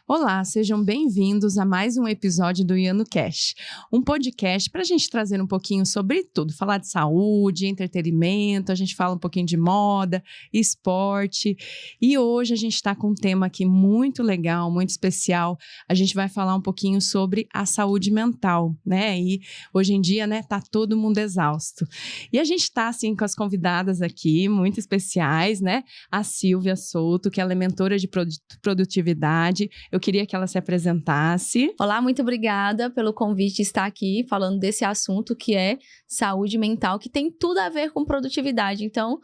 Olá, sejam bem-vindos a mais um episódio do IanoCast, um podcast para a gente trazer um pouquinho sobre tudo, falar de saúde, entretenimento, a gente fala um pouquinho de moda, esporte, e hoje a gente está com um tema aqui muito legal, muito especial. A gente vai falar um pouquinho sobre a saúde mental, né? E hoje em dia, né, tá todo mundo exausto. E a gente está assim com as convidadas aqui, muito especiais, né? A Silvia Souto, que ela é mentora de produtividade. Eu queria que ela se apresentasse. Olá, muito obrigada pelo convite de estar aqui falando desse assunto que é saúde mental, que tem tudo a ver com produtividade. Então,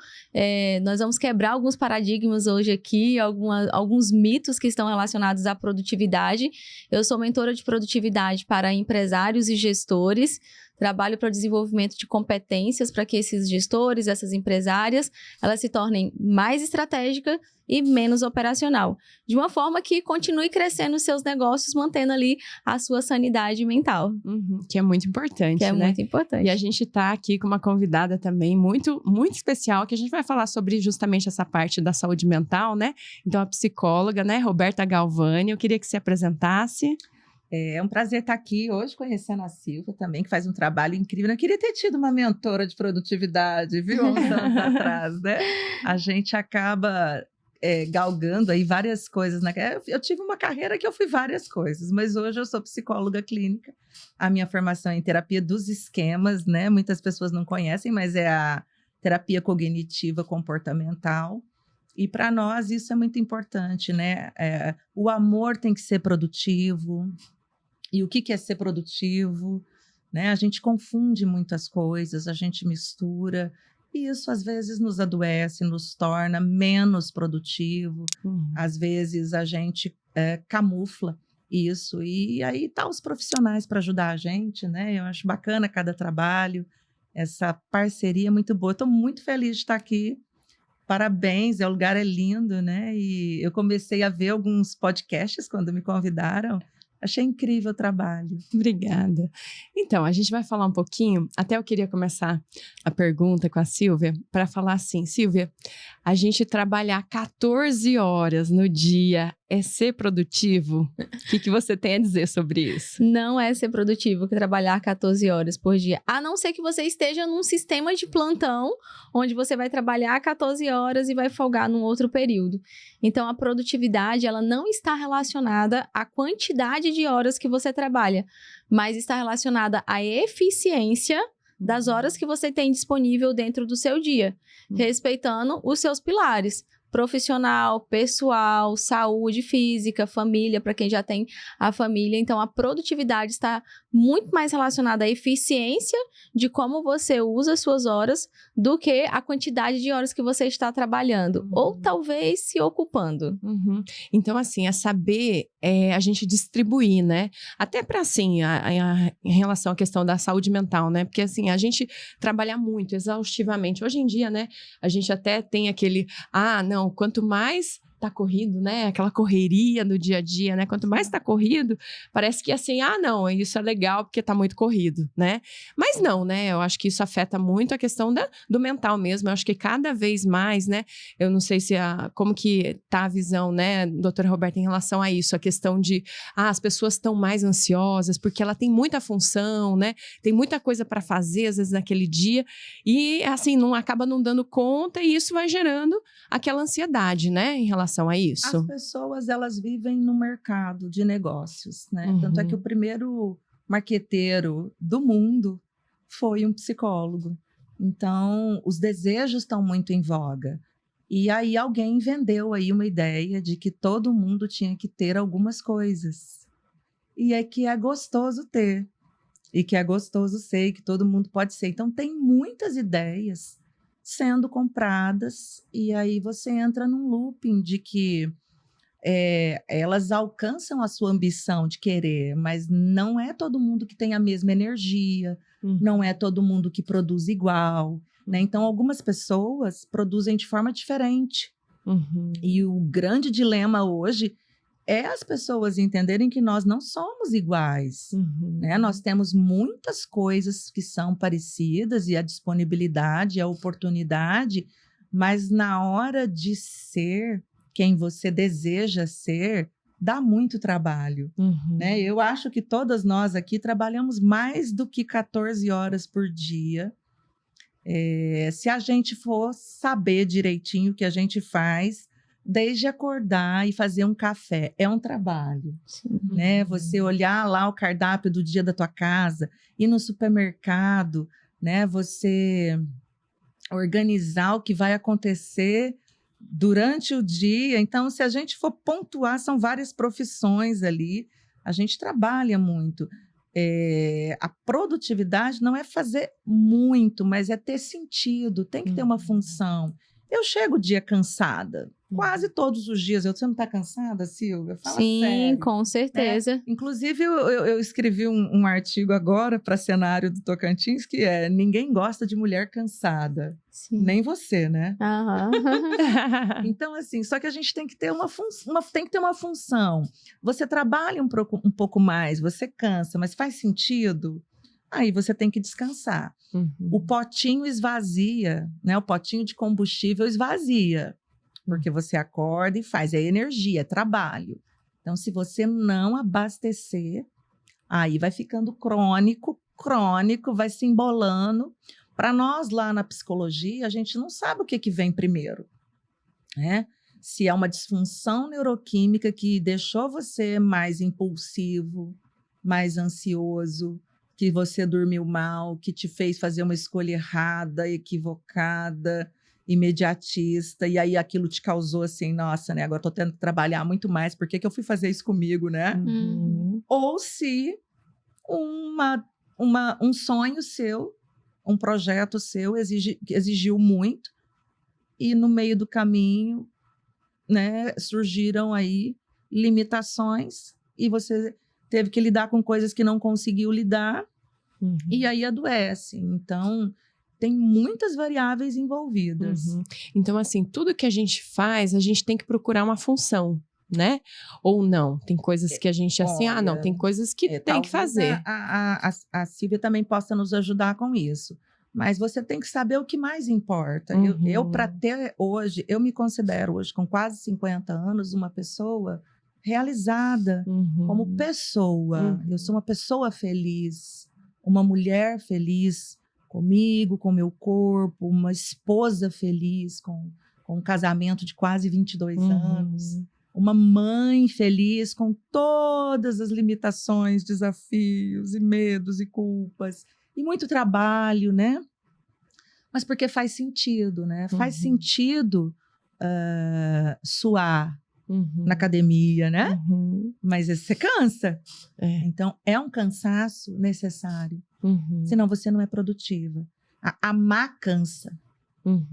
nós vamos quebrar alguns paradigmas hoje aqui, alguns mitos que estão relacionados à produtividade. Eu sou mentora de produtividade para empresários e gestores. Trabalho para o desenvolvimento de competências para que esses gestores, essas empresárias, elas se tornem mais estratégicas e menos operacional. De uma forma que continue crescendo os seus negócios, mantendo ali a sua sanidade mental. Que é muito importante, Que é né? muito importante. E a gente está aqui com uma convidada também muito, muito especial, que a gente vai falar sobre justamente essa parte da saúde mental, né? Então, a psicóloga, né? Roberta Galvani, eu queria que se apresentasse. É um prazer estar aqui hoje conhecendo a Silvia também, que faz um trabalho incrível. Eu queria ter tido uma mentora de produtividade, viu? Uns anos atrás, né? A gente acaba galgando aí várias coisas. Eu tive uma carreira que eu fui várias coisas, mas hoje eu sou psicóloga clínica. A minha formação é em terapia dos esquemas, né? Muitas pessoas não conhecem, mas é a terapia cognitiva comportamental. E para nós isso é muito importante, né? O amor tem que ser produtivo. E o que é ser produtivo, né? A gente confunde muitas coisas, a gente mistura, e isso às vezes nos adoece, nos torna menos produtivo. Às vezes a gente camufla isso, e aí tá os profissionais para ajudar a gente, né? Eu acho bacana cada trabalho, essa parceria é muito boa. Estou muito feliz de estar aqui. Parabéns, o lugar é lindo, né? E eu comecei a ver alguns podcasts quando me convidaram. Achei incrível o trabalho. Obrigada. Então, a gente vai falar um pouquinho, até eu queria começar a pergunta com a Silvia, para falar assim, Silvia, a gente trabalhar 14 horas no dia é ser produtivo? O que você tem a dizer sobre isso? Não é ser produtivo que trabalhar 14 horas por dia, a não ser que você esteja num sistema de plantão, onde você vai trabalhar 14 horas e vai folgar num outro período. Então, a produtividade, ela não está relacionada à quantidade de horas que você trabalha, mas está relacionada à eficiência das horas que você tem disponível dentro do seu dia, respeitando os seus pilares: profissional, pessoal, saúde física, família, para quem já tem a família. Então, a produtividade está muito mais relacionada à eficiência de como você usa as suas horas do que a quantidade de horas que você está trabalhando, ou talvez se ocupando. Então, assim, é saber a gente distribuir, né? Até para, assim, em relação à questão da saúde mental, né? Porque, assim, a gente trabalha muito, exaustivamente. Hoje em dia, né, a gente até tem aquele, não, quanto mais tá corrido, né? Aquela correria do dia a dia, né? Quanto mais tá corrido, parece que assim, não, isso é legal porque tá muito corrido, né? Mas não, né? Eu acho que isso afeta muito a questão do mental mesmo. Eu acho que cada vez mais, né? Eu não sei se como que tá a visão, né, doutora Roberta, em relação a isso, a questão de, as pessoas estão mais ansiosas porque ela tem muita função, né? Tem muita coisa para fazer, às vezes, naquele dia, e assim, acaba não dando conta, e isso vai gerando aquela ansiedade, né, em relação a isso. As pessoas, elas vivem no mercado de negócios, né? Tanto é que o primeiro marqueteiro do mundo foi um psicólogo. Então, os desejos estão muito em voga. E aí alguém vendeu aí uma ideia de que todo mundo tinha que ter algumas coisas. E é que é gostoso ter. E que é gostoso ser, e que todo mundo pode ser. Então, tem muitas ideias sendo compradas, e aí você entra num looping de que elas alcançam a sua ambição de querer, mas não é todo mundo que tem a mesma energia, não é todo mundo que produz igual, né? Então, algumas pessoas produzem de forma diferente. E o grande dilema hoje é as pessoas entenderem que nós não somos iguais, né? Nós temos muitas coisas que são parecidas, e a disponibilidade, a oportunidade, mas na hora de ser quem você deseja ser, dá muito trabalho, né? Eu acho que todas nós aqui trabalhamos mais do que 14 horas por dia. Se a gente for saber direitinho o que a gente faz, desde acordar e fazer um café, é um trabalho, né? Você olhar lá o cardápio do dia da tua casa, ir no supermercado, né? Você organizar o que vai acontecer durante o dia. Então, se a gente for pontuar, são várias profissões ali, a gente trabalha muito. A produtividade não é fazer muito, mas é ter sentido, tem que ter uma função. Eu chego o dia cansada, quase todos os dias. Você não está cansada, Silvia? Fala Sim, sério, com certeza. né? Inclusive, eu escrevi um artigo agora para Cenário do Tocantins, que é: ninguém gosta de mulher cansada. Sim. Nem você, né? Então, assim, só que a gente tem que ter uma função. Você trabalha um pouco mais, você cansa, mas faz sentido? Aí você tem que descansar. O potinho esvazia, né? O potinho de combustível esvazia, porque você acorda e faz. É energia, é trabalho. Então, se você não abastecer, aí vai ficando crônico, vai se embolando. Para nós, lá na psicologia, a gente não sabe o que vem primeiro, né? Se é uma disfunção neuroquímica que deixou você mais impulsivo, mais ansioso, que você dormiu mal, que te fez fazer uma escolha errada, equivocada, imediatista, e aí aquilo te causou assim, nossa, né? Agora estou tendo que trabalhar muito mais, por que eu fui fazer isso comigo, né? Ou se um sonho seu, um projeto seu exigiu muito, e no meio do caminho, né, surgiram aí limitações, e você teve que lidar com coisas que não conseguiu lidar, e aí adoece. Então, tem muitas variáveis envolvidas. Então, assim, tudo que a gente faz, a gente tem que procurar uma função, né? Ou não? Tem coisas que a gente, assim, não, tem coisas que tem que fazer. A Silvia também possa nos ajudar com isso. Mas você tem que saber o que mais importa. Eu para ter hoje, eu me considero hoje, com quase 50 anos, uma pessoa realizada como pessoa. Eu sou uma pessoa feliz, uma mulher feliz comigo, com meu corpo, uma esposa feliz com um casamento de quase 22 anos, uma mãe feliz com todas as limitações, desafios e medos e culpas, e muito trabalho, né? Mas porque faz sentido, né? Faz sentido suar na academia, né? Mas você cansa. Então, é um cansaço necessário. Senão você não é produtiva. A má cansa.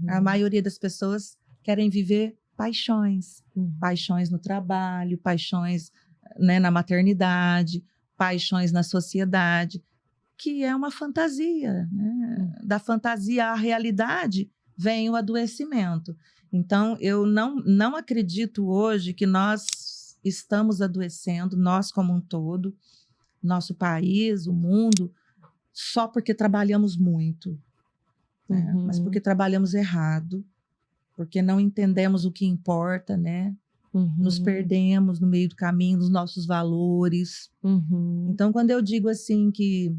A maioria das pessoas querem viver paixões. Paixões no trabalho, paixões, né, na maternidade, paixões na sociedade, que é uma fantasia, né? Da fantasia à realidade vem o adoecimento. Então, eu não acredito hoje que nós estamos adoecendo, nós como um todo, nosso país, o mundo, só porque trabalhamos muito, né? Mas porque trabalhamos errado, porque não entendemos o que importa, né? Nos perdemos no meio do caminho, nos nossos valores. Então, quando eu digo assim que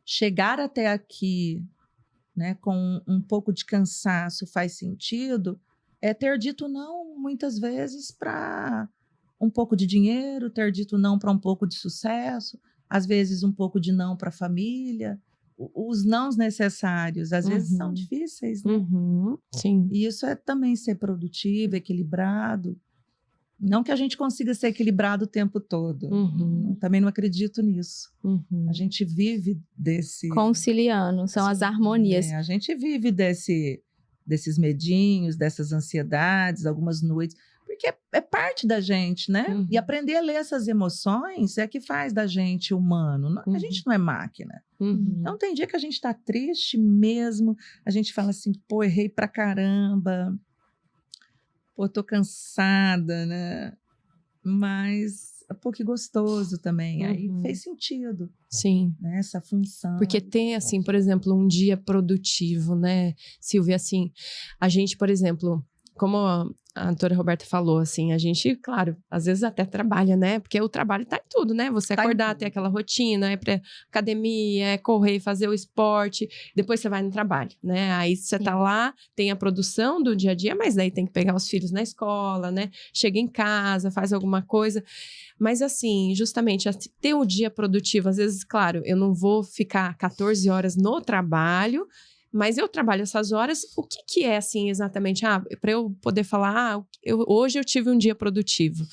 chegar até aqui, né, com um pouco de cansaço faz sentido, é ter dito não muitas vezes para um pouco de dinheiro, ter dito não para um pouco de sucesso, às vezes um pouco de não para a família. Os nãos necessários, às vezes, são difíceis, né? Sim. E isso é também ser produtivo, equilibrado. Não que a gente consiga ser equilibrado o tempo todo. Também não acredito nisso. A gente vive desse... Conciliando, são as harmonias. A gente vive desses medinhos, dessas ansiedades, algumas noites, porque é parte da gente, né? E aprender a ler essas emoções é que faz da gente humano. A gente não é máquina. Então, tem dia que a gente está triste mesmo, a gente fala assim, pô, errei pra caramba, pô, tô cansada, né? Mas, pô, que gostoso também. Aí fez sentido. Sim. Né? Essa função. Porque tem, assim, por exemplo, um dia produtivo, né, Silvia? Assim, a gente, por exemplo, como a doutora Roberta falou, assim, a gente, claro, às vezes até trabalha, né? Porque o trabalho tá em tudo, né? Você Tá em acordar, tudo. ter aquela rotina, é pra academia, é correr, fazer o esporte, depois você vai no trabalho, né? Aí você tá lá, tem a produção do dia a dia, mas daí tem que pegar os filhos na escola, né? Chega em casa, faz alguma coisa. Mas assim, justamente, ter o dia produtivo, às vezes, claro, eu não vou ficar 14 horas no trabalho, mas eu trabalho essas horas. O que que é, assim, exatamente? Para eu poder falar, hoje eu tive um dia produtivo.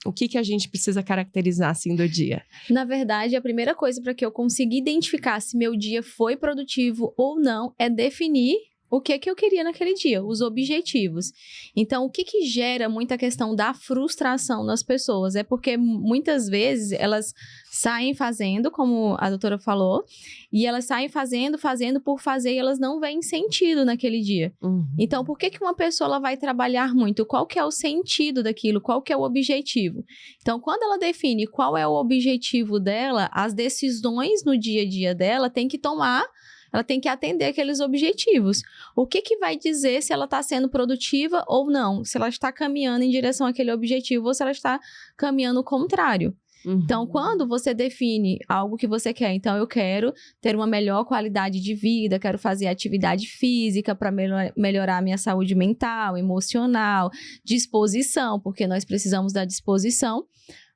O que que a gente precisa caracterizar, assim, do dia? Na verdade, a primeira coisa para que eu consiga identificar se meu dia foi produtivo ou não é definir o que eu queria naquele dia, os objetivos. Então, o que gera muita questão da frustração nas pessoas? É porque muitas vezes elas saem fazendo, como a doutora falou, e elas saem fazendo por fazer, e elas não veem sentido naquele dia. Então, por que uma pessoa ela vai trabalhar muito? Qual que é o sentido daquilo? Qual que é o objetivo? Então, quando ela define qual é o objetivo dela, as decisões no dia a dia dela tem que tomar. Ela tem que atender aqueles objetivos. O que vai dizer se ela está sendo produtiva ou não? Se ela está caminhando em direção àquele objetivo ou se ela está caminhando o contrário. Então, quando você define algo que você quer, então eu quero ter uma melhor qualidade de vida, quero fazer atividade física para melhorar a minha saúde mental, emocional, disposição, porque nós precisamos da disposição.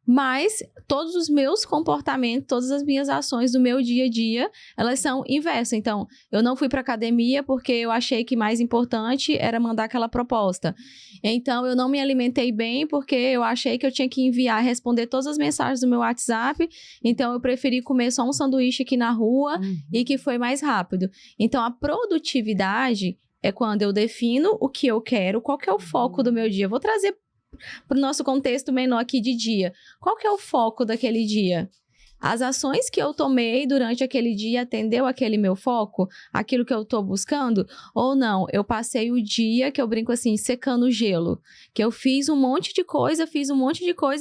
Mas todos os meus comportamentos, todas as minhas ações do meu dia a dia, elas são inversas. Então, eu não fui para academia porque eu achei que mais importante era mandar aquela proposta. Então, eu não me alimentei bem porque eu achei que eu tinha que enviar, responder todas as mensagens do meu WhatsApp. Então, eu preferi comer só um sanduíche aqui na rua e que foi mais rápido. Então, a produtividade é quando eu defino o que eu quero, qual que é o foco do meu dia. Eu vou trazer para o nosso contexto menor aqui de dia. Qual que é o foco daquele dia? As ações que eu tomei durante aquele dia atendeu aquele meu foco? Aquilo que eu estou buscando? Ou não? Eu passei o dia, que eu brinco assim, secando gelo. Que eu fiz um monte de coisa,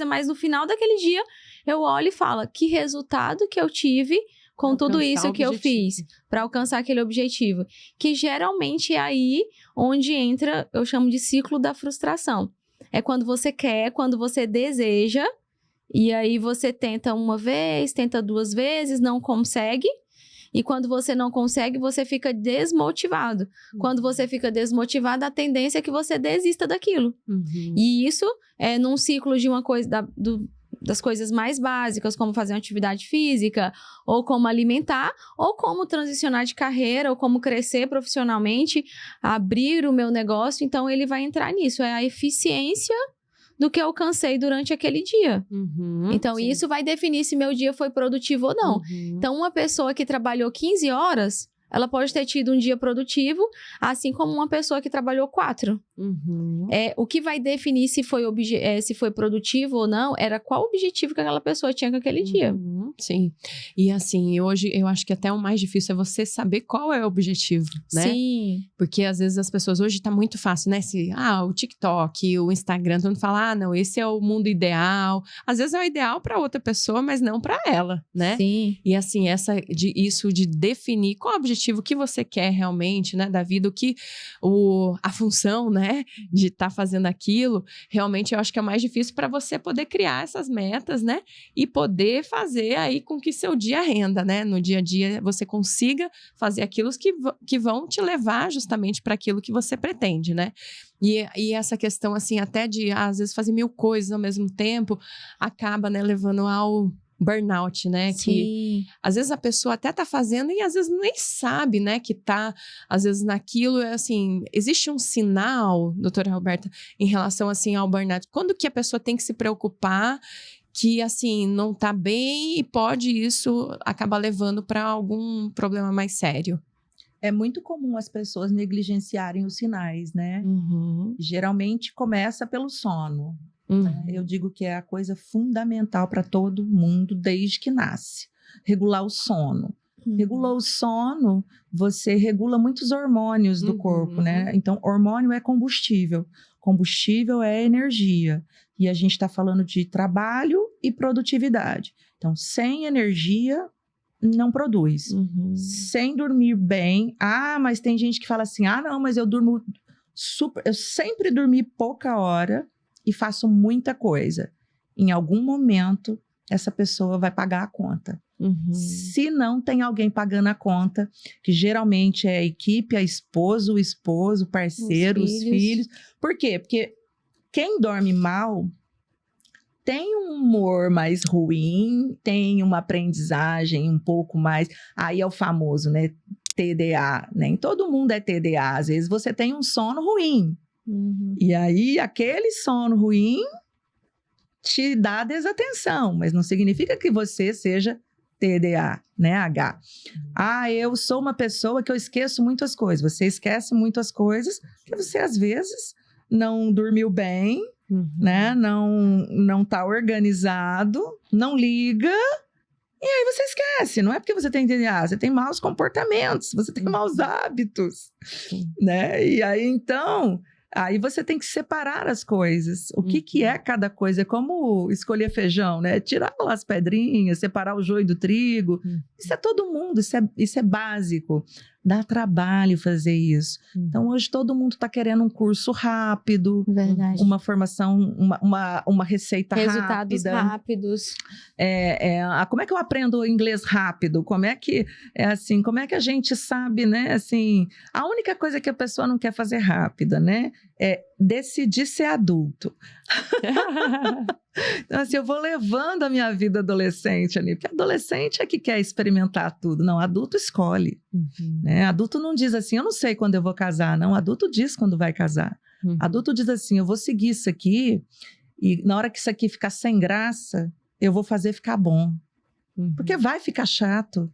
mas no final daquele dia eu olho e falo, que resultado que eu tive com tudo isso que eu fiz para alcançar aquele objetivo? Que geralmente é aí onde entra, eu chamo de ciclo da frustração. É quando você quer, quando você deseja, e aí você tenta uma vez, tenta duas vezes, não consegue. E quando você não consegue, você fica desmotivado. Quando você fica desmotivado, a tendência é que você desista daquilo. E isso é num ciclo de uma coisa, das coisas mais básicas, como fazer uma atividade física, ou como alimentar, ou como transicionar de carreira, ou como crescer profissionalmente, abrir o meu negócio. Então, ele vai entrar nisso. É a eficiência do que eu alcancei durante aquele dia. Então, isso vai definir se meu dia foi produtivo ou não. Então, uma pessoa que trabalhou 15 horas, ela pode ter tido um dia produtivo, assim como uma pessoa que trabalhou 4. O que vai definir se foi produtivo ou não, era qual objetivo que aquela pessoa tinha com aquele dia. Sim. E assim, hoje eu acho que até o mais difícil é você saber qual é o objetivo, né? Sim. Porque às vezes as pessoas, hoje tá muito fácil, né? O TikTok, o Instagram, todo mundo fala, não, esse é o mundo ideal. Às vezes é o ideal para outra pessoa, mas não para ela, né? Sim. E assim, isso de definir qual é o objetivo que você quer realmente, né, da vida, a função, né, de estar fazendo aquilo, realmente eu acho que é o mais difícil para você poder criar essas metas, né, e poder fazer aí com que seu dia renda, né, no dia a dia você consiga fazer aquilo que vão te levar justamente para aquilo que você pretende, né. E essa questão, assim, até de, às vezes, fazer 1000 coisas ao mesmo tempo, acaba, né, levando ao burnout, né? Sim. Que às vezes a pessoa até tá fazendo e às vezes nem sabe, né? Que tá, às vezes, naquilo, assim, existe um sinal, doutora Roberta, em relação, assim, ao burnout. Quando que a pessoa tem que se preocupar que, assim, não tá bem e pode isso acabar levando para algum problema mais sério? É muito comum as pessoas negligenciarem os sinais, né? Geralmente começa pelo sono. Eu digo que é a coisa fundamental para todo mundo desde que nasce. Regular o sono. Regulou o sono, você regula muitos hormônios do corpo, né? Então, hormônio é combustível. Combustível é energia. E a gente está falando de trabalho e produtividade. Então, sem energia, não produz. Sem dormir bem. Mas tem gente que fala assim, não, mas eu durmo eu sempre dormi pouca hora e faço muita coisa. Em algum momento, essa pessoa vai pagar a conta. Se não tem alguém pagando a conta, que geralmente é a equipe, a esposa, o esposo, o parceiro, os filhos. Por quê? Porque quem dorme mal tem um humor mais ruim, tem uma aprendizagem um pouco mais... Aí é o famoso, né? TDA. Nem todo mundo é TDA. Às vezes você tem um sono ruim. E aí, aquele sono ruim te dá desatenção, mas não significa que você seja TDA, né, H. Eu sou uma pessoa que eu esqueço muitas coisas. Você esquece muitas coisas porque você, às vezes, não dormiu bem, né, não tá organizado, não liga, e aí você esquece. Não é porque você tem TDA, você tem maus comportamentos, você tem maus hábitos, né? E aí, então... Aí você tem que separar as coisas. O que é cada coisa? É como escolher feijão, né? Tirar lá as pedrinhas, separar o joio do trigo. Isso é todo mundo, isso é básico. Dá trabalho fazer isso. Então, hoje todo mundo está querendo um curso rápido. Verdade. Uma formação, uma receita Resultados rápida. rápidos. Como é que eu aprendo inglês rápido? Como é que a gente sabe, né? Assim, a única coisa que a pessoa não quer fazer rápida, né? É decidir ser adulto. Então, assim, eu vou levando a minha vida adolescente ali, porque adolescente é que quer experimentar tudo. Não, adulto escolhe. Né? Adulto não diz assim, eu não sei quando eu vou casar. Não, adulto diz quando vai casar. Adulto diz assim, eu vou seguir isso aqui e na hora que isso aqui ficar sem graça, eu vou fazer ficar bom. Porque vai ficar chato.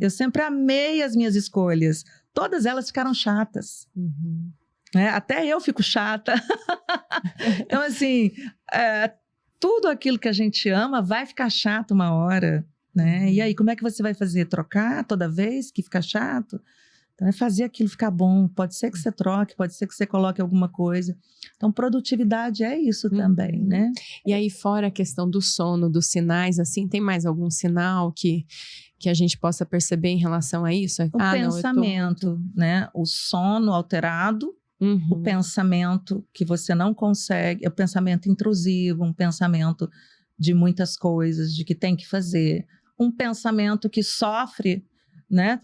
Eu sempre amei as minhas escolhas. Todas elas ficaram chatas. Até eu fico chata. Então, assim, tudo aquilo que a gente ama vai ficar chato uma hora, né? E aí, como é que você vai fazer? Trocar toda vez que fica chato? Então, é fazer aquilo ficar bom. Pode ser que você troque, pode ser que você coloque alguma coisa. Então, produtividade é isso também, né? E aí, fora a questão do sono, dos sinais, assim, tem mais algum sinal que a gente possa perceber em relação a isso? O pensamento, né? O sono alterado. O pensamento que você não consegue, é o pensamento intrusivo, um pensamento de muitas coisas, de que tem que fazer, um pensamento que sofre, né?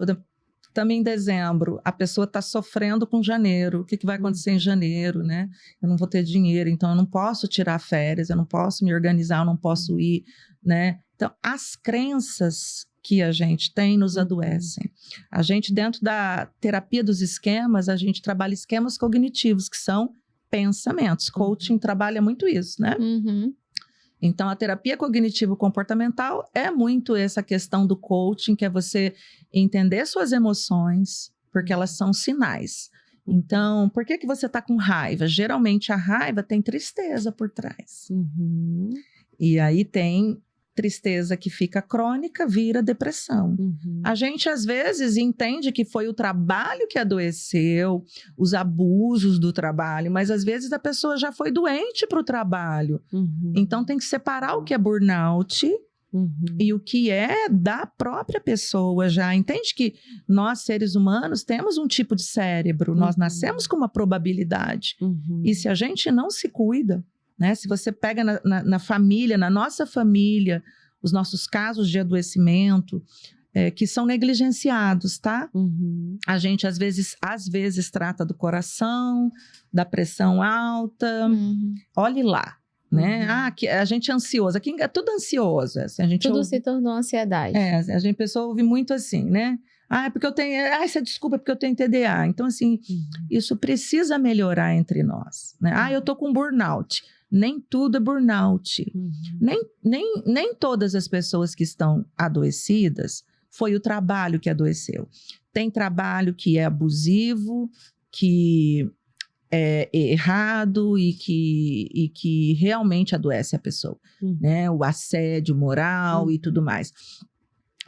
Também em dezembro, a pessoa está sofrendo com janeiro, o que vai acontecer em janeiro, né? Eu não vou ter dinheiro, então eu não posso tirar férias, eu não posso me organizar, eu não posso ir, né? Então, as crenças que a gente tem nos adoecem. A gente, dentro da terapia dos esquemas, a gente trabalha esquemas cognitivos, que são pensamentos. Coaching trabalha muito isso, né? Então, a terapia cognitivo-comportamental é muito essa questão do coaching, que é você entender suas emoções, porque elas são sinais. Então, por que você está com raiva? Geralmente, a raiva tem tristeza por trás. E aí tem... tristeza que fica crônica, vira depressão. A gente, às vezes, entende que foi o trabalho que adoeceu, os abusos do trabalho, mas, às vezes, a pessoa já foi doente para o trabalho. Então, tem que separar o que é burnout e o que é da própria pessoa já. Entende que nós, seres humanos, temos um tipo de cérebro, nós nascemos com uma probabilidade. E se a gente não se cuida, né? Se você pega na família, na nossa família, os nossos casos de adoecimento, que são negligenciados, tá? A gente, às vezes, trata do coração, da pressão alta. Olhe lá, né? A gente é ansioso. Aqui é tudo ansioso. Assim, tudo se tornou ansiedade. A pessoa ouve muito assim, né? É porque eu tenho... essa desculpa é porque eu tenho TDA. Então, assim, isso precisa melhorar entre nós, né? Eu tô com burnout. Nem tudo é burnout. Nem todas as pessoas que estão adoecidas foi o trabalho que adoeceu. Tem trabalho que é abusivo, que é errado e que realmente adoece a pessoa, né? O assédio moral e tudo mais.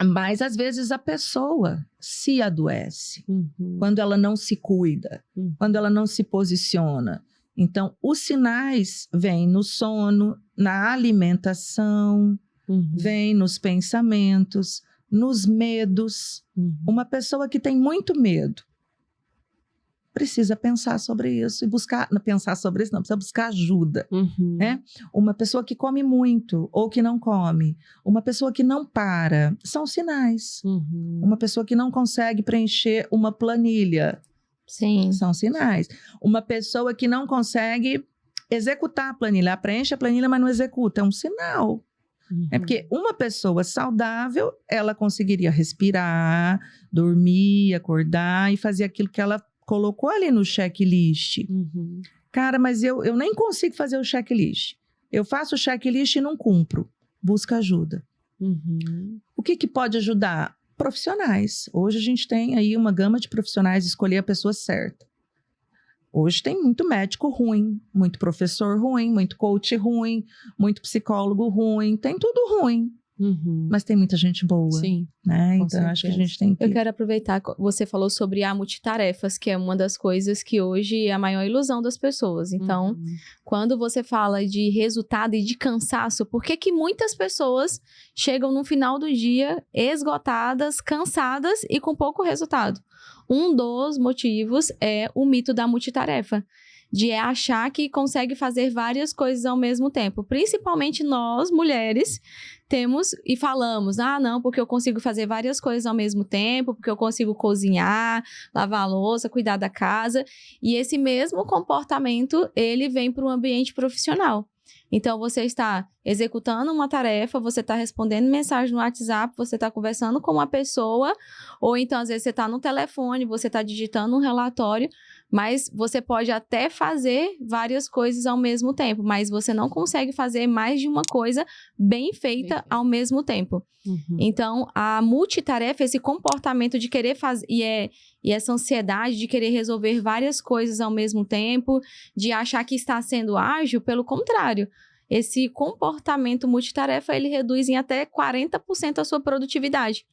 Mas, às vezes, a pessoa se adoece quando ela não se cuida, quando ela não se posiciona. Então, os sinais vêm no sono, na alimentação, vêm nos pensamentos, nos medos. Uma pessoa que tem muito medo, precisa pensar sobre isso e buscar, não pensar sobre isso não, precisa buscar ajuda, né? Uma pessoa que come muito ou que não come, uma pessoa que não para, são sinais. Uma pessoa que não consegue preencher uma planilha, Sim. são sinais. Uma pessoa que não consegue executar a planilha, ela preenche a planilha, mas não executa, é um sinal. É porque uma pessoa saudável, ela conseguiria respirar, dormir, acordar e fazer aquilo que ela colocou ali no checklist. Cara, mas eu nem consigo fazer o checklist. Eu faço o checklist e não cumpro. Busca ajuda. O que pode ajudar? Profissionais. Hoje a gente tem aí uma gama de profissionais, escolher a pessoa certa. Hoje tem muito médico ruim, muito professor ruim, muito coach ruim, muito psicólogo ruim, tem tudo ruim. Mas tem muita gente boa. Sim. Né? Com Então, acho que a certeza. gente tem que... Eu quero aproveitar, você falou sobre a multitarefas, que é uma das coisas que hoje é a maior ilusão das pessoas. Então, quando você fala de resultado e de cansaço, por que muitas pessoas chegam no final do dia esgotadas, cansadas e com pouco resultado? Um dos motivos é o mito da multitarefa, de achar que consegue fazer várias coisas ao mesmo tempo. Principalmente nós, mulheres, temos e falamos, não, porque eu consigo fazer várias coisas ao mesmo tempo, porque eu consigo cozinhar, lavar a louça, cuidar da casa. E esse mesmo comportamento, ele vem para o ambiente profissional. Então, você está executando uma tarefa, você está respondendo mensagem no WhatsApp, você está conversando com uma pessoa, ou então, às vezes, você está no telefone, você está digitando um relatório, mas você pode até fazer várias coisas ao mesmo tempo, mas você não consegue fazer mais de uma coisa bem feita ao mesmo tempo. Então, a multitarefa, esse comportamento de querer fazer, e essa ansiedade de querer resolver várias coisas ao mesmo tempo, de achar que está sendo ágil, pelo contrário. Esse comportamento multitarefa, ele reduz em até 40% a sua produtividade.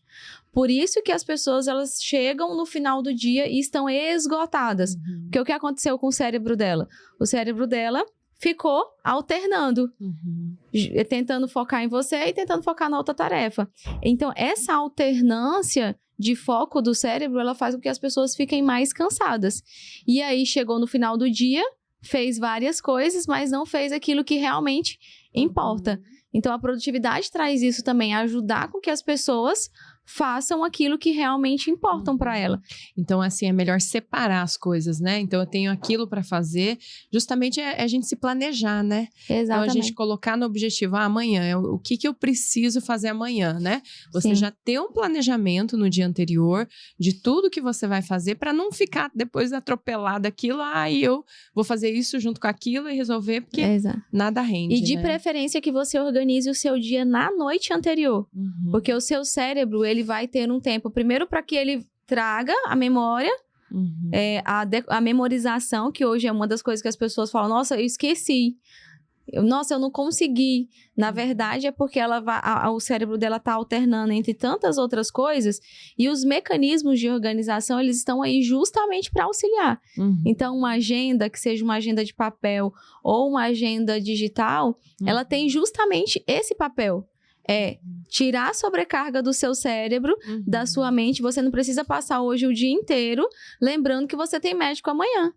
Por isso que as pessoas, elas chegam no final do dia e estão esgotadas. Porque o que aconteceu com o cérebro dela? O cérebro dela ficou alternando, tentando focar em você e tentando focar na outra tarefa. Então, essa alternância de foco do cérebro, ela faz com que as pessoas fiquem mais cansadas. E aí, chegou no final do dia, fez várias coisas, mas não fez aquilo que realmente importa. Então, a produtividade traz isso também, ajudar com que as pessoas façam aquilo que realmente importam para ela. Então, assim, é melhor separar as coisas, né? Então, eu tenho aquilo para fazer, justamente é a gente se planejar, né? Exatamente. Então, a gente colocar no objetivo, amanhã, o que eu preciso fazer amanhã, né? Você Sim. já ter um planejamento no dia anterior de tudo que você vai fazer para não ficar depois atropelado aquilo, eu vou fazer isso junto com aquilo e resolver, porque Exato. nada rende, E de né? preferência que você organize o seu dia na noite anterior. Porque o seu cérebro, ele vai ter um tempo, primeiro para que ele traga a memória, a memorização, que hoje é uma das coisas que as pessoas falam, nossa, eu esqueci. Eu não consegui. Na verdade, é porque o cérebro dela está alternando entre tantas outras coisas e os mecanismos de organização, eles estão aí justamente para auxiliar. Então, uma agenda, que seja uma agenda de papel ou uma agenda digital, ela tem justamente esse papel. É tirar a sobrecarga do seu cérebro, da sua mente. Você não precisa passar hoje o dia inteiro lembrando que você tem médico amanhã.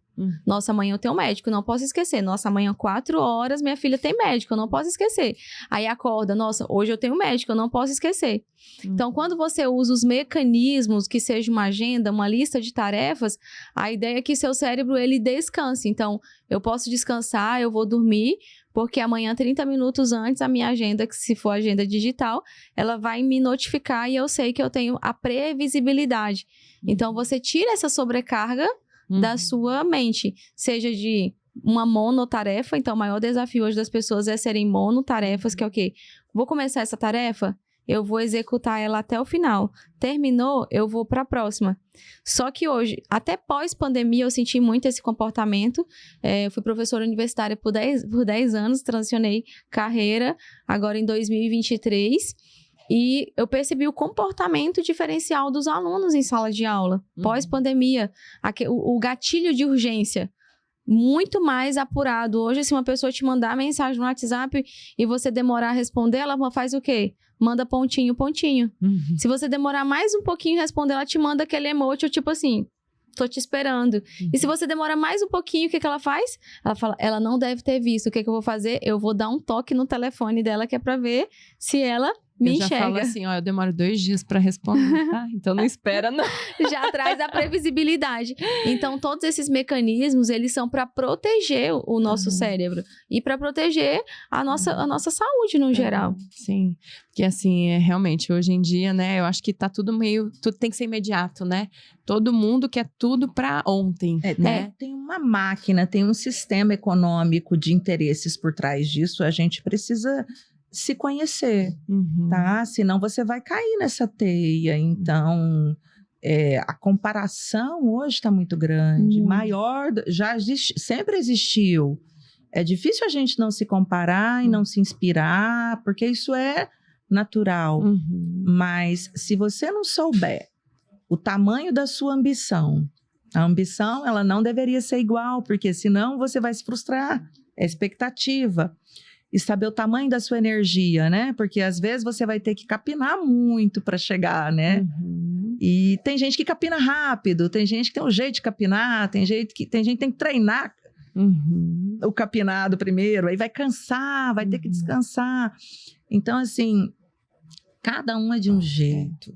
Nossa, amanhã eu tenho médico, não posso esquecer. Nossa, amanhã 4 horas minha filha tem médico, eu não posso esquecer. Aí acorda, nossa, hoje eu tenho médico, eu não posso esquecer. Então, quando você usa os mecanismos, que seja uma agenda, uma lista de tarefas, a ideia é que seu cérebro, ele descanse. Então, eu posso descansar, eu vou dormir, porque amanhã, 30 minutos antes, a minha agenda, que se for agenda digital, ela vai me notificar e eu sei que eu tenho a previsibilidade. Então, você tira essa sobrecarga da sua mente, seja de uma monotarefa. Então, o maior desafio hoje das pessoas é serem monotarefas, que é o quê? Vou começar essa tarefa, eu vou executar ela até o final. Terminou, eu vou para a próxima. Só que hoje, até pós-pandemia, eu senti muito esse comportamento. Eu fui professora universitária por 10 anos, transicionei carreira agora em 2023. E eu percebi o comportamento diferencial dos alunos em sala de aula, pós-pandemia. O gatilho de urgência, muito mais apurado. Hoje, se uma pessoa te mandar mensagem no WhatsApp e você demorar a responder, ela faz o quê? Manda pontinho, pontinho. Se você demorar mais um pouquinho a responder, ela te manda aquele emoji, tipo assim, tô te esperando. E se você demora mais um pouquinho, o que ela faz? Ela fala, ela não deve ter visto. O que eu vou fazer? Eu vou dar um toque no telefone dela, que é pra ver se ela me eu enxerga. já falo assim, ó, eu demoro 2 dias pra responder, tá? Então não espera, não. Já traz a previsibilidade. Então, todos esses mecanismos, eles são para proteger o nosso cérebro e para proteger a nossa saúde no geral. Sim, porque assim, realmente, hoje em dia, né, eu acho que tá tudo tem que ser imediato, né? Todo mundo quer tudo pra ontem, né? Tem uma máquina, tem um sistema econômico de interesses por trás disso, a gente precisa se conhecer, tá? Senão você vai cair nessa teia. Então, a comparação hoje está muito grande, maior, sempre existiu. É difícil a gente não se comparar e não se inspirar, porque isso é natural. Mas se você não souber o tamanho da sua ambição, a ambição ela não deveria ser igual, porque senão você vai se frustrar. É expectativa. E saber o tamanho da sua energia, né? Porque às vezes você vai ter que capinar muito para chegar, né? E tem gente que capina rápido, tem gente que tem um jeito de capinar, tem gente que tem que treinar o capinado primeiro, aí vai cansar, vai ter que descansar. Então, assim, cada um é de um jeito.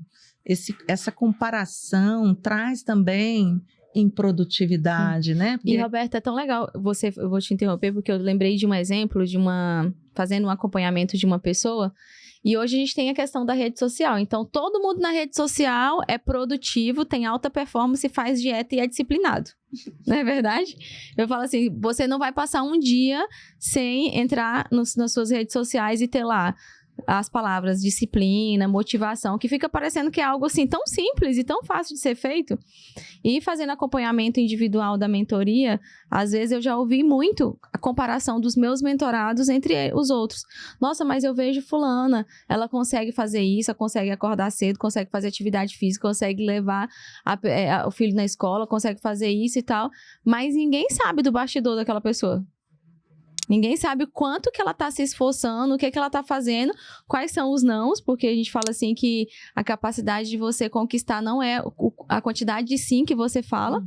Essa comparação traz também improdutividade, né? Porque... E, Roberta, é tão legal, eu vou te interromper, porque eu lembrei de um exemplo fazendo um acompanhamento de uma pessoa, e hoje a gente tem a questão da rede social. Então, todo mundo na rede social é produtivo, tem alta performance, faz dieta e é disciplinado. Não é verdade? Eu falo assim, você não vai passar um dia sem entrar nas suas redes sociais e ter lá as palavras disciplina, motivação, que fica parecendo que é algo assim tão simples e tão fácil de ser feito. E fazendo acompanhamento individual da mentoria, às vezes eu já ouvi muito a comparação dos meus mentorados entre os outros. Nossa, mas eu vejo fulana, ela consegue fazer isso, ela consegue acordar cedo, consegue fazer atividade física, consegue levar o filho na escola, consegue fazer isso e tal, mas ninguém sabe do bastidor daquela pessoa. Ninguém sabe o quanto que ela tá se esforçando, o que ela tá fazendo, quais são os nãos, porque a gente fala assim que a capacidade de você conquistar não é a quantidade de sim que você fala,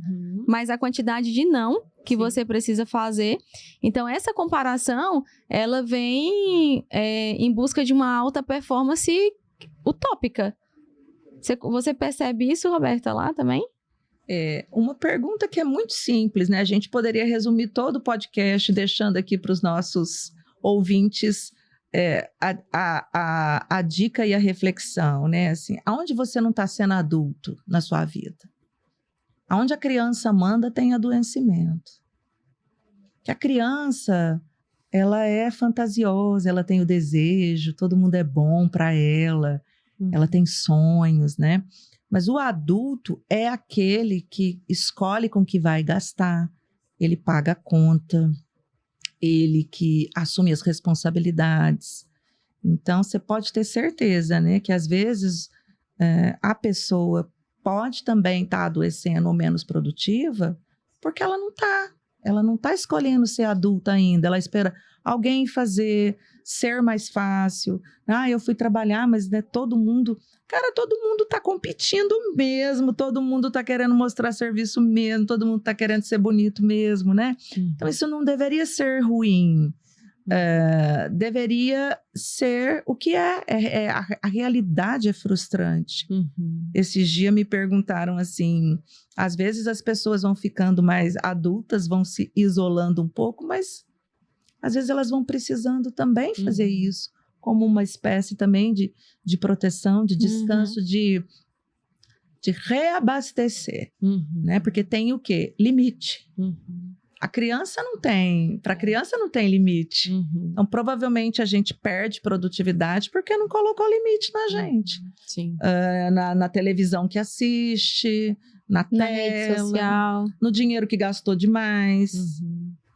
mas a quantidade de não que você precisa fazer. Então, essa comparação, ela vem em busca de uma alta performance utópica. Você percebe isso, Roberta, lá também? Uma pergunta que é muito simples, né? A gente poderia resumir todo o podcast deixando aqui para os nossos ouvintes a dica e a reflexão, né? Assim, aonde você não está sendo adulto na sua vida? Aonde a criança manda tem adoecimento. Que a criança, ela é fantasiosa, ela tem o desejo, todo mundo é bom para ela, ela tem sonhos, né? Mas o adulto é aquele que escolhe com que vai gastar, ele paga a conta, ele que assume as responsabilidades. Então, você pode ter certeza, né, que às vezes a pessoa pode também estar adoecendo ou menos produtiva, porque ela não tá escolhendo ser adulta ainda, ela espera alguém fazer, ser mais fácil. Eu fui trabalhar, mas né, todo mundo tá competindo mesmo, todo mundo tá querendo mostrar serviço mesmo, todo mundo tá querendo ser bonito mesmo, né? Então, isso não deveria ser ruim. Deveria ser o que a realidade é frustrante. Esses dias me perguntaram assim, às vezes as pessoas vão ficando mais adultas, vão se isolando um pouco, mas às vezes elas vão precisando também fazer isso, como uma espécie também de proteção, de descanso, de reabastecer, né? Porque tem o quê? Limite. A criança não tem, para a criança não tem limite. Então, provavelmente a gente perde produtividade porque não colocou limite na gente. Sim. Na televisão que assiste, na tela, rede social, no dinheiro que gastou demais,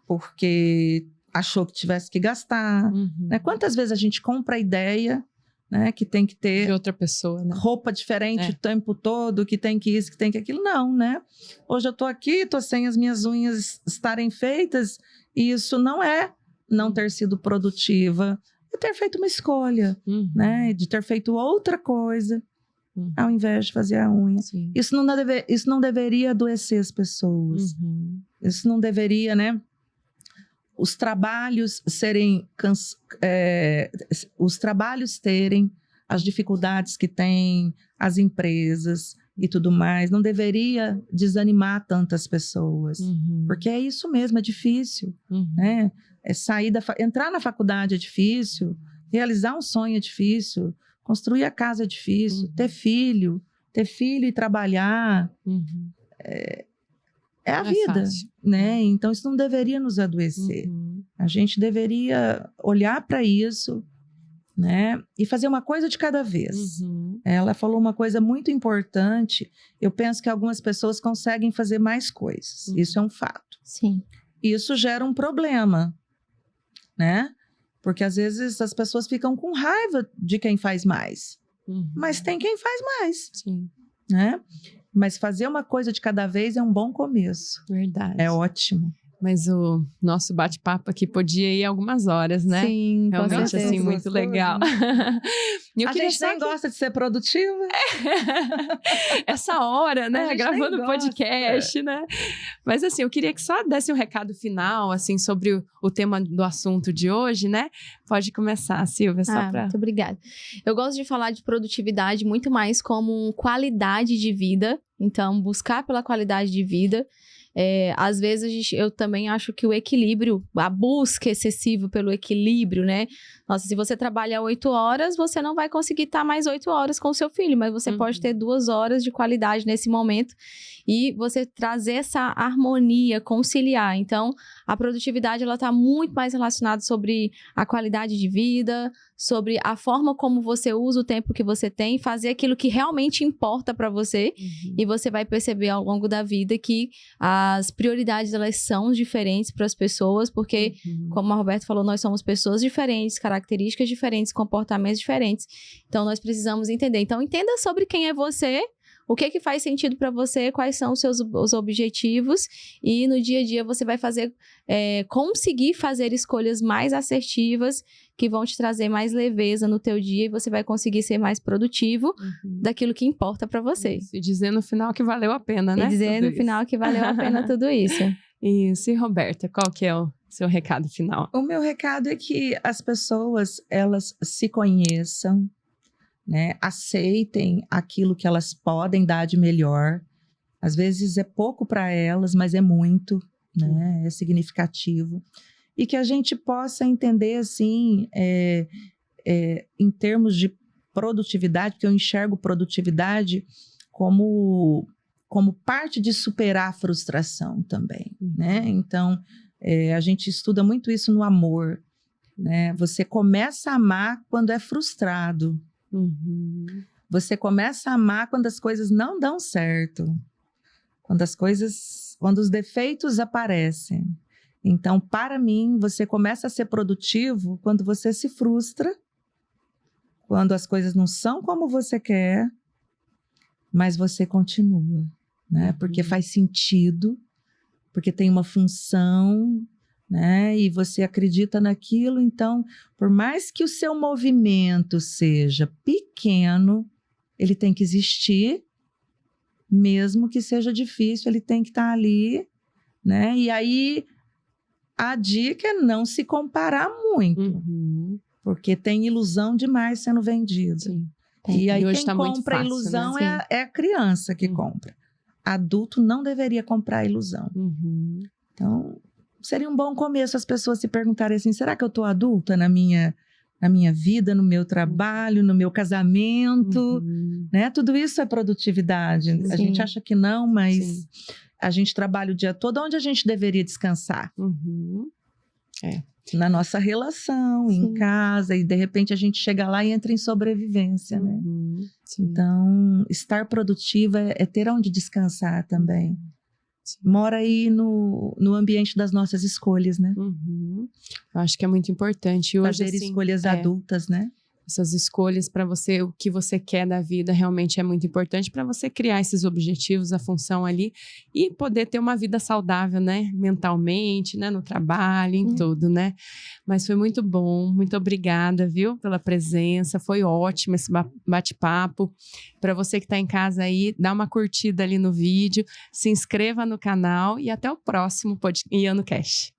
porque achou que tivesse que gastar. Né? Quantas vezes a gente compra a ideia, né, que tem que ter de outra pessoa, né? Roupa diferente o tempo todo, que tem que isso, que tem que aquilo. Não, né? Hoje eu tô aqui, tô sem as minhas unhas estarem feitas, e isso não é não ter sido produtiva, é ter feito uma escolha, né? De ter feito outra coisa. ao invés de fazer a unha. Sim. Isso não deveria adoecer as pessoas. Isso não deveria, né? Os trabalhos terem as dificuldades que têm as empresas e tudo mais, não deveria desanimar tantas pessoas, porque é isso mesmo, é difícil, né? Entrar na faculdade é difícil, realizar um sonho é difícil, construir a casa é difícil, ter filho e trabalhar, é a vida, né? Então isso não deveria nos adoecer. A gente deveria olhar para isso, né? E fazer uma coisa de cada vez. Ela falou uma coisa muito importante. Eu penso que algumas pessoas conseguem fazer mais coisas. Isso é um fato. Sim. Isso gera um problema, né? Porque às vezes as pessoas ficam com raiva de quem faz mais. Mas tem quem faz mais. Sim. Né? Mas fazer uma coisa de cada vez é um bom começo. Verdade. É ótimo. Mas o nosso bate-papo aqui podia ir algumas horas, né? Sim, realmente, com certeza. assim, muito legal. E eu a queria gente nem gosta de ser produtiva. Essa hora, né? Gravando podcast, né? Mas assim, eu queria que só desse um recado final, assim, sobre o tema do assunto de hoje, né? Pode começar, Silvia, só pra... Muito obrigada. Eu gosto de falar de produtividade muito mais como qualidade de vida. Então, buscar pela qualidade de vida. Às vezes eu também acho que o equilíbrio, a busca excessiva pelo equilíbrio, né? Nossa, se você trabalha 8 horas, você não vai conseguir estar mais 8 horas com o seu filho, mas você pode ter 2 horas de qualidade nesse momento e você trazer essa harmonia, conciliar. Então, a produtividade, ela está muito mais relacionada sobre a qualidade de vida, sobre a forma como você usa o tempo que você tem, fazer aquilo que realmente importa para você, e você vai perceber ao longo da vida que as prioridades, elas são diferentes para as pessoas, porque, como a Roberta falou, nós somos pessoas diferentes, características diferentes, comportamentos diferentes. Então, nós precisamos entender. Então, entenda sobre quem é você, o que faz sentido para você, quais são os objetivos, e no dia a dia você vai conseguir fazer escolhas mais assertivas que vão te trazer mais leveza no teu dia, e você vai conseguir ser mais produtivo daquilo que importa para você. Isso. E dizer no final que valeu a pena, né? E dizer no final que valeu a pena tudo isso. Isso. E Roberta, qual que é o seu recado final? O meu recado é que as pessoas, elas se conheçam, né? Aceitem aquilo que elas podem dar de melhor. Às vezes é pouco para elas, mas é muito, né? É significativo. E que a gente possa entender, assim, em termos de produtividade, porque eu enxergo produtividade como parte de superar a frustração também, né? Então, a gente estuda muito isso no amor, né? Você começa a amar quando é frustrado. Você começa a amar quando as coisas não dão certo, quando os defeitos aparecem. Então, para mim, você começa a ser produtivo quando você se frustra, quando as coisas não são como você quer, mas você continua, né? Porque faz sentido, porque tem uma função, né? E você acredita naquilo. Então, por mais que o seu movimento seja pequeno, ele tem que existir, mesmo que seja difícil, ele tem que estar ali, né? E aí, a dica é não se comparar muito, porque tem ilusão demais sendo vendida. Sim. E aí hoje quem tá muito compra fácil, ilusão, né? é a criança que compra. Adulto não deveria comprar ilusão. Então, seria um bom começo as pessoas se perguntarem assim, será que eu estou adulta na minha vida, no meu trabalho, no meu casamento, né? Tudo isso é produtividade. Sim. A gente acha que não, mas a gente trabalha o dia todo. Onde a gente deveria descansar? Na nossa relação, em casa, e de repente a gente chega lá e entra em sobrevivência, né? Então, estar produtiva é ter onde descansar também. Mora aí no ambiente das nossas escolhas, né? Eu acho que é muito importante. E hoje, fazer assim, escolhas adultas, né? essas escolhas para você, o que você quer da vida realmente é muito importante para você criar esses objetivos, a função ali e poder ter uma vida saudável, né? Mentalmente, né? No trabalho, em tudo, né? Mas foi muito bom, muito obrigada, viu? Pela presença, foi ótimo esse bate-papo. Para você que está em casa aí, dá uma curtida ali no vídeo, se inscreva no canal e até o próximo IanoCast.